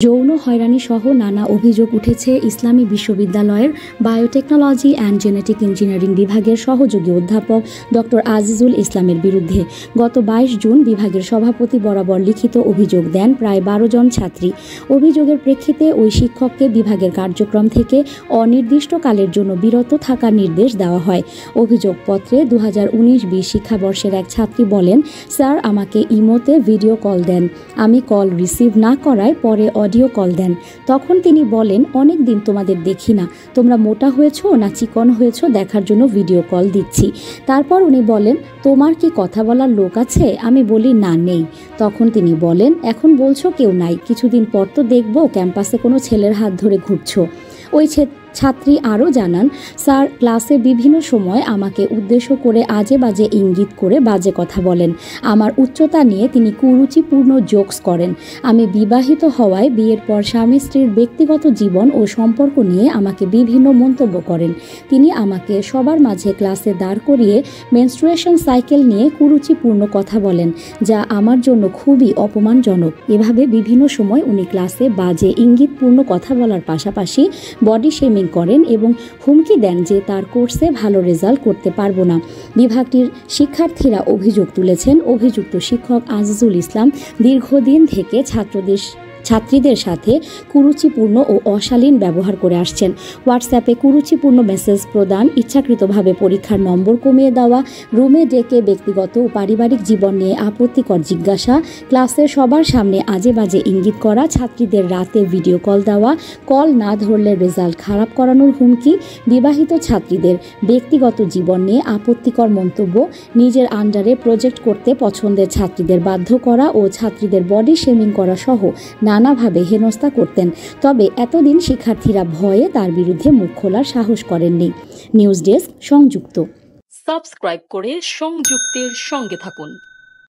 যৌন হয়রানি সহ নানা অভিযোগ উঠেছে ইসলামী বিশ্ববিদ্যালয়ের বায়োটেকনোলজি অ্যান্ড জেনেটিক ইঞ্জিনিয়ারিং বিভাগের সহযোগী অধ্যাপক ডক্টর আজিজুল ইসলামের বিরুদ্ধে। গত 22 জুন বিভাগের সভাপতি বরাবর লিখিত অভিযোগ দেন প্রায় 12 জন ছাত্রী। অভিযোগের প্রেক্ষিতে ওই শিক্ষককে বিভাগের কার্যক্রম থেকে অনির্দিষ্টকালের জন্য বিরত থাকার নির্দেশ দেওয়া হয়। অভিযোগপত্রে 2019-20 শিক্ষাবর্ষের এক ছাত্রী বলেন, স্যার আমাকে ইমোতে ভিডিও কল দেন, আমি কল রিসিভ না করায় পরে অডিও কল দেন। তখন তিনি বলেন, অনেক দিন তোমাদের দেখি না, তোমরা মোটা হয়েছো না চিকন হয়েছো দেখার জন্য ভিডিও কল দিচ্ছি। তারপর উনি বলেন, তোমার কি কথা বলার লোক আছে? আমি বলি, না নেই। তখন তিনি বলেন, এখন বলছো কেউ নাই, কিছুদিন পর তো দেখবো ক্যাম্পাসে কোনো ছেলের হাত ধরে ঘুরছো। ওই ছাত্রী আরও জানান, স্যার ক্লাসে বিভিন্ন সময় আমাকে উদ্দেশ্য করে আজে বাজে ইঙ্গিত করে বাজে কথা বলেন। আমার উচ্চতা নিয়ে তিনি কুরুচিপূর্ণ জোকস করেন। আমি বিবাহিত হওয়ায় বিয়ের পর স্বামী স্ত্রীর ব্যক্তিগত জীবন ও সম্পর্ক নিয়ে আমাকে বিভিন্ন মন্তব্য করেন। তিনি আমাকে সবার মাঝে ক্লাসে দাঁড় করিয়ে মেনস্ট্রুয়েশন সাইকেল নিয়ে কুরুচিপূর্ণ কথা বলেন, যা আমার জন্য খুবই অপমানজনক। এভাবে বিভিন্ন সময় উনি ক্লাসে বাজে ইঙ্গিতপূর্ণ কথা বলার পাশাপাশি বডি শেমিং করেন এবং হুমকি দেন যে তার কোর্সে ভালো রেজাল্ট করতে পারবো না। বিভাগটির শিক্ষার্থীরা অভিযোগ তুলেছেন, অভিযুক্ত শিক্ষক আজিজুল ইসলাম দীর্ঘদিন থেকে ছাত্রীদের সাথে কুরুচিপূর্ণ ও অশালীন ব্যবহার করে আসছেন। হোয়াটসঅ্যাপে কুরুচিপূর্ণ মেসেজ প্রদান, ইচ্ছাকৃতভাবে পরীক্ষার নম্বর কমিয়ে দেওয়া, রুমে ডেকে ব্যক্তিগত ও পারিবারিক জীবন নিয়ে আপত্তিকর জিজ্ঞাসা, ক্লাসে সবার সামনে আজে বাজে ইঙ্গিত করা, ছাত্রীদের রাতে ভিডিও কল দেওয়া, কল না ধরলে রেজাল্ট খারাপ করানোর হুমকি, বিবাহিত ছাত্রীদের ব্যক্তিগত জীবন নিয়ে আপত্তিকর মন্তব্য, নিজের আন্ডারে প্রজেক্ট করতে পছন্দের ছাত্রীদের বাধ্য করা ও ছাত্রীদের বডি শেমিং করা সহ নানাভাবে হেনস্থা করতেন। তবে এতদিন শিক্ষার্থীরা ভয়ে তার বিরুদ্ধে মুখ খোলার সাহস করেননি। নিউজ ডেস্ক, সংযুক্ত। সাবস্ক্রাইব করে সংযুক্তের সঙ্গে থাকুন।